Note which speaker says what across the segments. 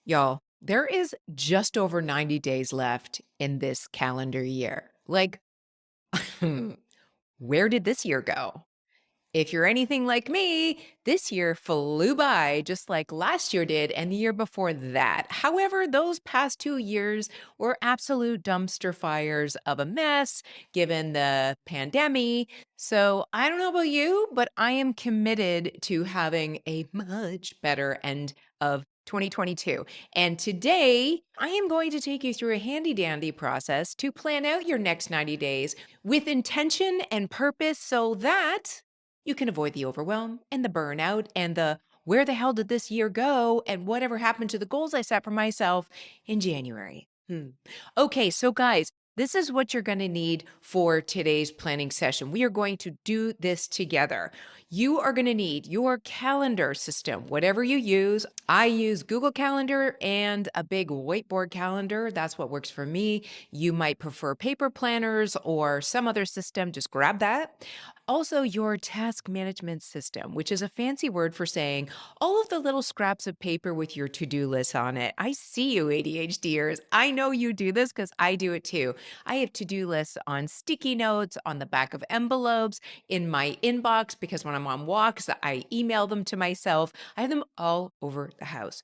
Speaker 1: Y'all, there is just over 90 days left in this calendar year. Like, where did this year go? If you're anything like me, this year flew by just like last year did and the year before that. However, those past 2 years were absolute dumpster fires of a mess given the pandemic. So I don't know about you, but I am committed to having a much better end of 2022. And today, I am going to take you through a handy dandy process to plan out your next 90 days with intention and purpose so that you can avoid the overwhelm and the burnout and the where the hell did this year go and whatever happened to the goals I set for myself in January. Okay, so guys, this is what you're going to need for today's planning session. We are going to do this together. You are going to need your calendar system, whatever you use. I use Google Calendar and a big whiteboard calendar. That's what works for me. You might prefer paper planners or some other system. Just grab that. Also, your task management system, which is a fancy word for saying all of the little scraps of paper with your to do list on it. I see you, ADHDers. I know you do this because I do it too. I have to do lists on sticky notes, on the back of envelopes, in my inbox, because when I'm on walks, I email them to myself. I have them all over the house.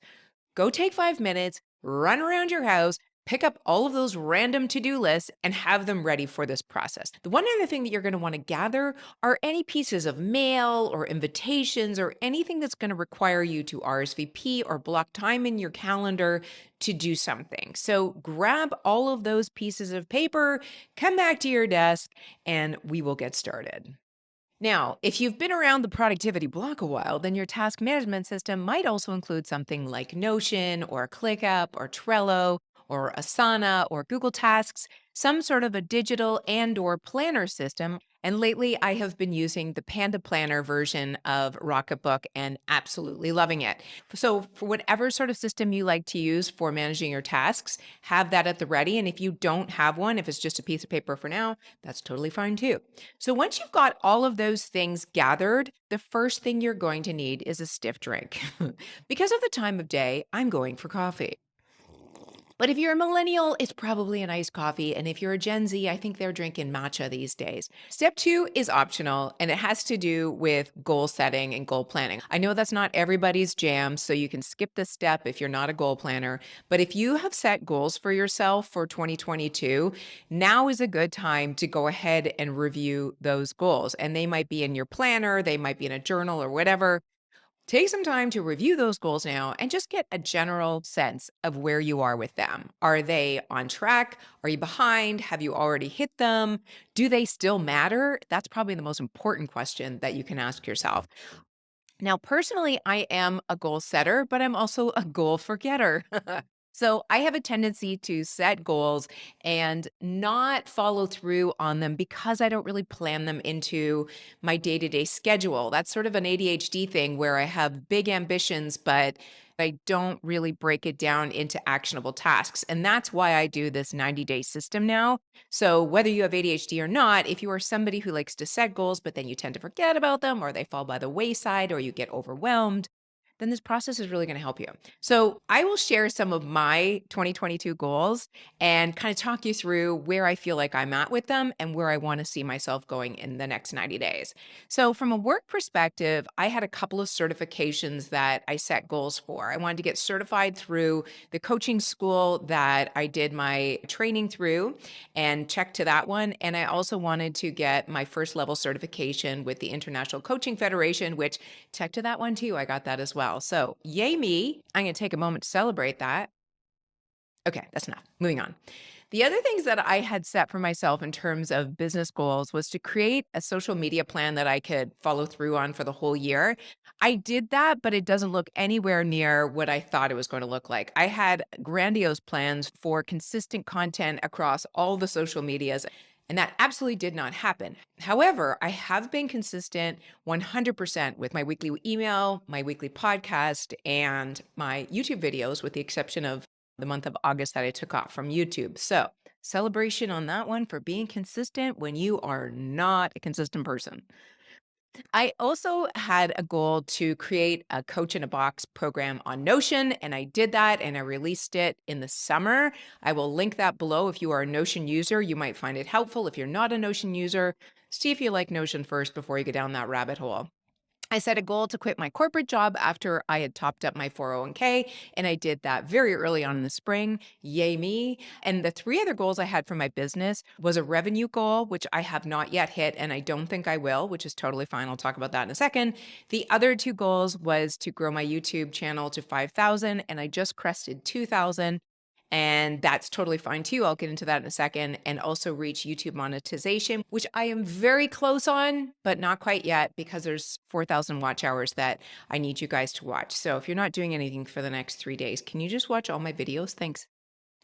Speaker 1: Go take 5 minutes, run around your house, pick up all of those random to do lists and have them ready for this process. The one other thing that you're going to want to gather are any pieces of mail or invitations or anything that's going to require you to RSVP or block time in your calendar to do something. So grab all of those pieces of paper, come back to your desk, and we will get started. Now, if you've been around the productivity block a while, then your task management system might also include something like Notion or ClickUp or Trello or Asana or Google Tasks, some sort of a digital and or planner system. And lately I have been using the Panda Planner version of Rocketbook and absolutely loving it. So for whatever sort of system you like to use for managing your tasks, have that at the ready. And if you don't have one, if it's just a piece of paper for now, that's totally fine too. So once you've got all of those things gathered, the first thing you're going to need is a stiff drink. Because of the time of day, I'm going for coffee. But if you're a millennial, it's probably an iced coffee. And if you're a Gen Z, I think they're drinking matcha these days. Step two is optional, and it has to do with goal setting and goal planning. I know that's not everybody's jam, so you can skip this step if you're not a goal planner. But if you have set goals for yourself for 2022, now is a good time to go ahead and review those goals. And they might be in your planner, they might be in a journal or whatever. Take some time to review those goals now and just get a general sense of where you are with them. Are they on track? Are you behind? Have you already hit them? Do they still matter? That's probably the most important question that you can ask yourself. Now, personally, I am a goal setter, but I'm also a goal forgetter. So I have a tendency to set goals and not follow through on them because I don't really plan them into my day to day schedule. That's sort of an ADHD thing where I have big ambitions, but I don't really break it down into actionable tasks. And that's why I do this 90-day system now. So whether you have ADHD or not, if you are somebody who likes to set goals, but then you tend to forget about them or they fall by the wayside or you get overwhelmed, then this process is really going to help you. So, I will share some of my 2022 goals and kind of talk you through where I feel like I'm at with them and where I want to see myself going in the next 90 days. So, from a work perspective, I had a couple of certifications that I set goals for. I wanted to get certified through the coaching school that I did my training through and check to that one. And I also wanted to get my first level certification with the International Coaching Federation, which check to that one too. I got that as well. So, yay me. I'm going to take a moment to celebrate that. Okay, that's enough. Moving on. The other things that I had set for myself in terms of business goals was to create a social media plan that I could follow through on for the whole year. I did that, but it doesn't look anywhere near what I thought it was going to look like. I had grandiose plans for consistent content across all the social medias. And that absolutely did not happen. However, I have been consistent 100% with my weekly email, my weekly podcast, and my YouTube videos, with the exception of the month of August that I took off from YouTube. So, celebration on that one for being consistent when you are not a consistent person. I also had a goal to create a Coach in a Box program on Notion, and I did that and I released it in the summer. I will link that below. If you are a Notion user, you might find it helpful. If you're not a Notion user, see if you like Notion first before you go down that rabbit hole. I set a goal to quit my corporate job after I had topped up my 401k, and I did that very early on in the spring. Yay me. And the three other goals I had for my business was a revenue goal, which I have not yet hit, and I don't think I will, which is totally fine. I'll talk about that in a second. The other two goals was to grow my YouTube channel to 5,000, and I just crested 2,000. And that's totally fine too. I'll get into that in a second. And also reach YouTube monetization, which I am very close on, but not quite yet because there's 4,000 watch hours that I need you guys to watch. So if you're not doing anything for the next 3 days, can you just watch all my videos? Thanks.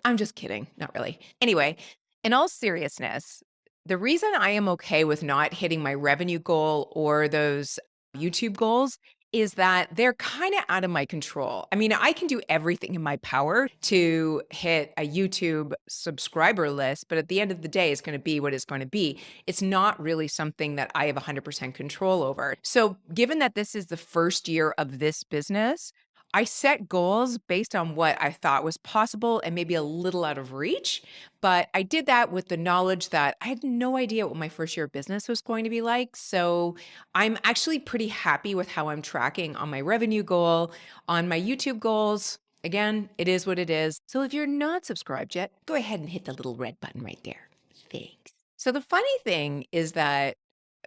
Speaker 1: I'm just kidding. Not really. Anyway, in all seriousness, the reason I am okay with not hitting my revenue goal or those YouTube goals is that they're kind of out of my control. I mean, I can do everything in my power to hit a YouTube subscriber list, but at the end of the day, it's going to be what it's going to be. It's not really something that I have 100% control over. So, given that this is the first year of this business, I set goals based on what I thought was possible and maybe a little out of reach. But I did that with the knowledge that I had no idea what my first year of business was going to be like. So I'm actually pretty happy with how I'm tracking on my revenue goal, on my YouTube goals. Again, it is what it is. So if you're not subscribed yet, go ahead and hit the little red button right there. Thanks. So the funny thing is that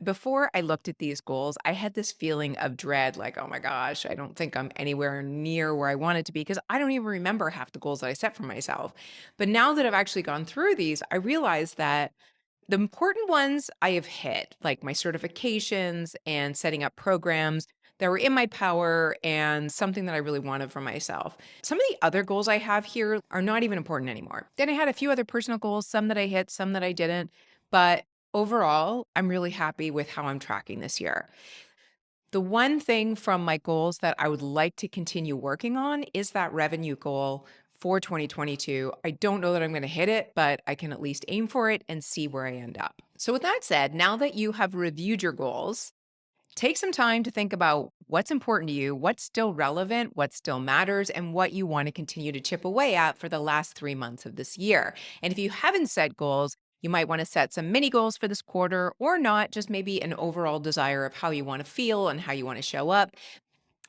Speaker 1: before I looked at these goals, I had this feeling of dread like, oh my gosh, I don't think I'm anywhere near where I wanted to be because I don't even remember half the goals that I set for myself. But now that I've actually gone through these, I realize that the important ones I have hit, like my certifications and setting up programs that were in my power and something that I really wanted for myself. Some of the other goals I have here are not even important anymore. Then I had a few other personal goals, some that I hit, some that I didn't. But overall, I'm really happy with how I'm tracking this year. The one thing from my goals that I would like to continue working on is that revenue goal for 2022. I don't know that I'm going to hit it, but I can at least aim for it and see where I end up. So, with that said, now that you have reviewed your goals, take some time to think about what's important to you, what's still relevant, what still matters, and what you want to continue to chip away at for the last 3 months of this year. And if you haven't set goals, you might want to set some mini goals for this quarter or not, just maybe an overall desire of how you want to feel and how you want to show up.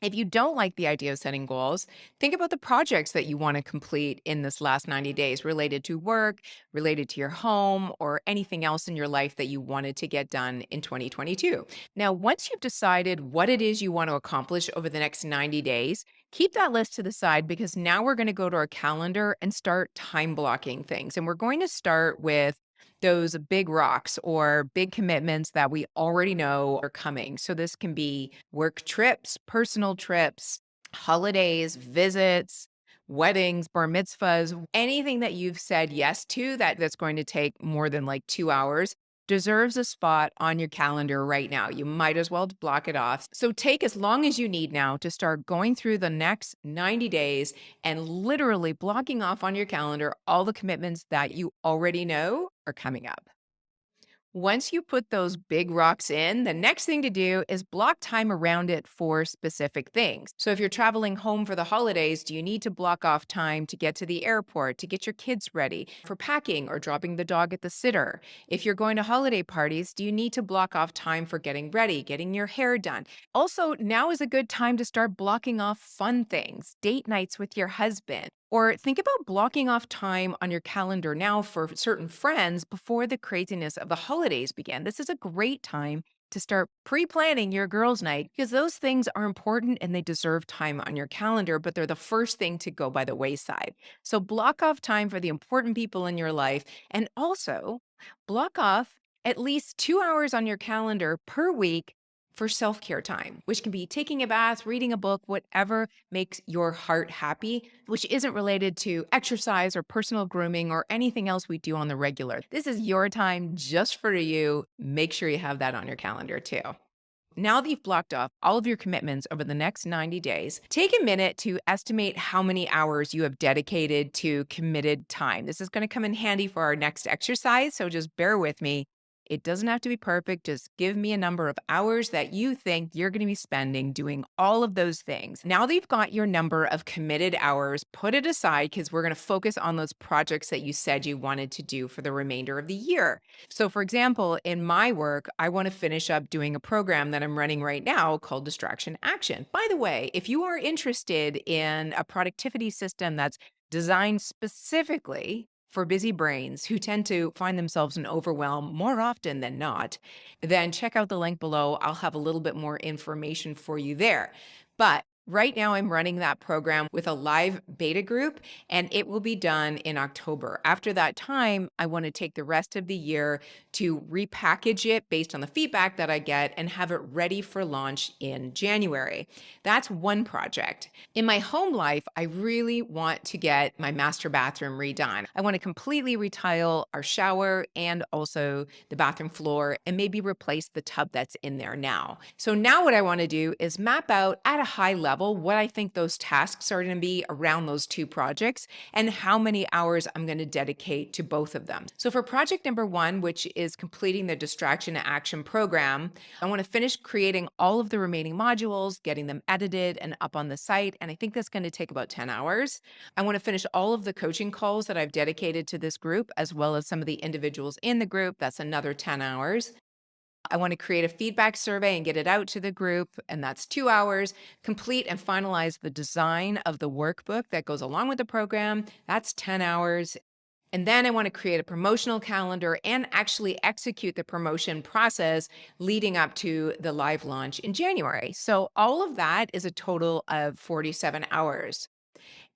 Speaker 1: If you don't like the idea of setting goals, think about the projects that you want to complete in this last 90 days related to work, related to your home, or anything else in your life that you wanted to get done in 2022. Now, once you've decided what it is you want to accomplish over the next 90 days, keep that list to the side because now we're going to go to our calendar and start time blocking things. And we're going to start with those big rocks or big commitments that we already know are coming. So this can be work trips, personal trips, holidays, visits, weddings, bar mitzvahs, anything that you've said yes to that's going to take more than like 2 hours deserves a spot on your calendar right now. You might as well block it off. So take as long as you need now to start going through the next 90 days and literally blocking off on your calendar all the commitments that you already know are coming up. Once you put those big rocks in, the next thing to do is block time around it for specific things. So, if you're traveling home for the holidays, do you need to block off time to get to the airport, to get your kids ready for packing or dropping the dog at the sitter? If you're going to holiday parties, do you need to block off time for getting ready, getting your hair done? Also, now is a good time to start blocking off fun things, date nights with your husband. Or think about blocking off time on your calendar now for certain friends before the craziness of the holidays begin. This is a great time to start pre planning your girls' night because those things are important and they deserve time on your calendar, but they're the first thing to go by the wayside. So block off time for the important people in your life and also block off at least 2 hours on your calendar per week for self care time, which can be taking a bath, reading a book, whatever makes your heart happy, which isn't related to exercise or personal grooming or anything else we do on the regular. This is your time just for you. Make sure you have that on your calendar too. Now that you've blocked off all of your commitments over the next 90 days, take a minute to estimate how many hours you have dedicated to committed time. This is going to come in handy for our next exercise, so just bear with me. It doesn't have to be perfect. Just give me a number of hours that you think you're going to be spending doing all of those things. Now that you've got your number of committed hours, put it aside because we're going to focus on those projects that you said you wanted to do for the remainder of the year. So, for example, in my work, I want to finish up doing a program that I'm running right now called Distraction Action. By the way, if you are interested in a productivity system that's designed specifically for busy brains who tend to find themselves in overwhelm more often than not, then check out the link below. I'll have a little bit more information for you there. But right now, I'm running that program with a live beta group, and it will be done in October. After that time, I want to take the rest of the year to repackage it based on the feedback that I get and have it ready for launch in January. That's one project. In my home life, I really want to get my master bathroom redone. I want to completely retile our shower and also the bathroom floor and maybe replace the tub that's in there now. So now what I want to do is map out at a high level what I think those tasks are going to be around those two projects and how many hours I'm going to dedicate to both of them. So for project number one, which is completing the distraction action program, I want to finish creating all of the remaining modules, getting them edited and up on the site. And I think that's going to take about 10 hours. I want to finish all of the coaching calls that I've dedicated to this group, as well as some of the individuals in the group. That's another 10 hours. I want to create a feedback survey and get it out to the group, and that's 2 hours. Complete and finalize the design of the workbook that goes along with the program. That's 10 hours. And then I want to create a promotional calendar and actually execute the promotion process leading up to the live launch in January. So all of that is a total of 47 hours.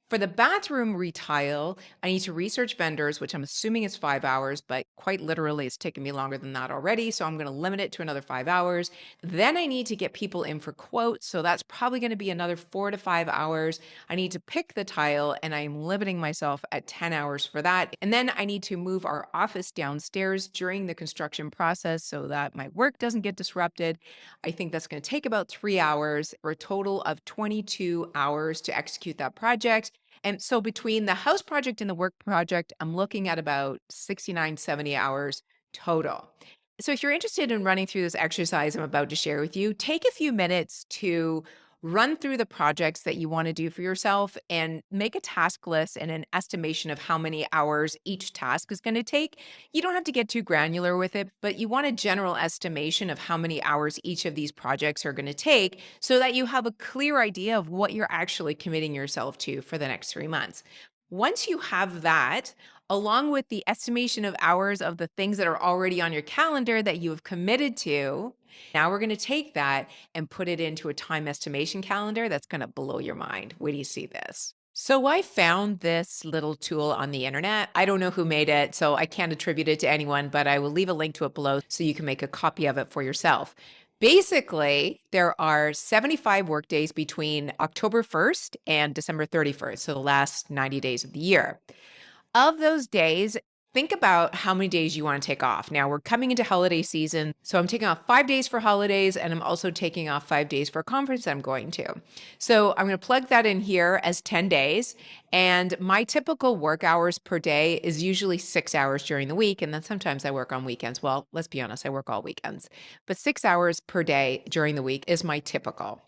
Speaker 1: For the bathroom retile, I need to research vendors, which I'm assuming is 5 hours, but quite literally it's taken me longer than that already. So I'm going to limit it to another 5 hours. Then I need to get people in for quotes. So that's probably going to be another 4 to 5 hours. I need to pick the tile and I'm limiting myself at 10 hours for that. And then I need to move our office downstairs during the construction process so that my work doesn't get disrupted. I think that's going to take about 3 hours for a total of 22 hours to execute that project. And so between the house project and the work project, I'm looking at about 69, 70 hours total. So if you're interested in running through this exercise I'm about to share with you, take a few minutes to run through the projects that you want to do for yourself and make a task list and an estimation of how many hours each task is going to take. You don't have to get too granular with it, but you want a general estimation of how many hours each of these projects are going to take so that you have a clear idea of what you're actually committing yourself to for the next 3 months. Once you have that, along with the estimation of hours of the things that are already on your calendar that you have committed to, now we're going to take that and put it into a time estimation calendar that's going to blow your mind. Wait do you see this? So I found this little tool on the internet. I don't know who made it, so I can't attribute it to anyone, but I will leave a link to it below so you can make a copy of it for yourself. Basically, there are 75 workdays between October 1st and December 31st, so the last 90 days of the year. Of those days, think about how many days you want to take off. Now, we're coming into holiday season, so I'm taking off 5 days for holidays, and I'm also taking off 5 days for a conference I'm going to. So I'm going to plug that in here as 10 days, and my typical work hours per day is usually 6 hours during the week, and then sometimes I work on weekends. Well, let's be honest, I work all weekends, but 6 hours per day during the week is my typical.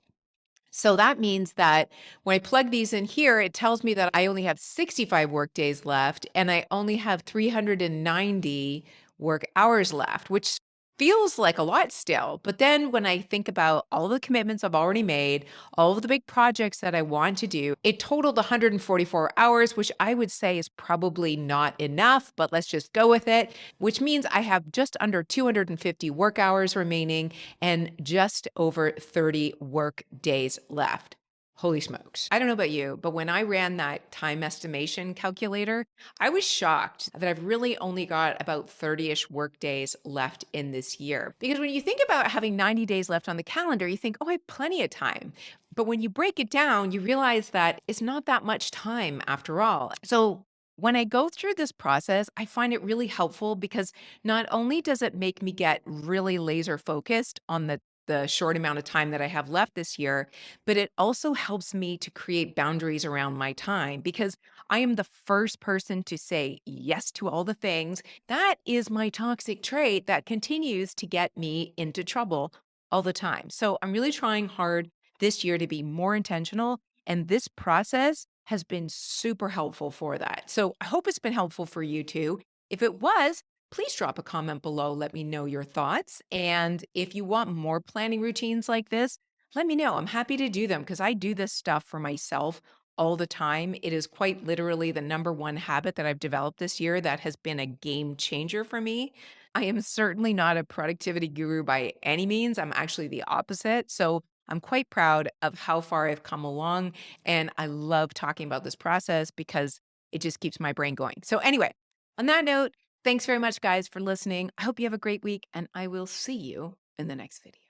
Speaker 1: So that means that when I plug these in here, it tells me that I only have 65 work days left and I only have 390 work hours left, which feels like a lot still. But then when I think about all the commitments I've already made, all of the big projects that I want to do, it totaled 144 hours, which I would say is probably not enough, but let's just go with it, which means I have just under 250 work hours remaining and just over 30 work days left. Holy smokes. I don't know about you, but when I ran that time estimation calculator, I was shocked that I've really only got about 30-ish work days left in this year. Because when you think about having 90 days left on the calendar, you think, oh, I have plenty of time. But when you break it down, you realize that it's not that much time after all. So when I go through this process, I find it really helpful because not only does it make me get really laser focused on the the short amount of time that I have left this year, but it also helps me to create boundaries around my time because I am the first person to say yes to all the things. That is my toxic trait that continues to get me into trouble all the time. So I'm really trying hard this year to be more intentional. And this process has been super helpful for that. So I hope it's been helpful for you too. If it was, please drop a comment below. Let me know your thoughts. And if you want more planning routines like this, let me know. I'm happy to do them because I do this stuff for myself all the time. It is quite literally the number one habit that I've developed this year that has been a game changer for me. I am certainly not a productivity guru by any means. I'm actually the opposite. So I'm quite proud of how far I've come along. And I love talking about this process because it just keeps my brain going. So, anyway, on that note, thanks very much, guys, for listening. I hope you have a great week, and I will see you in the next video.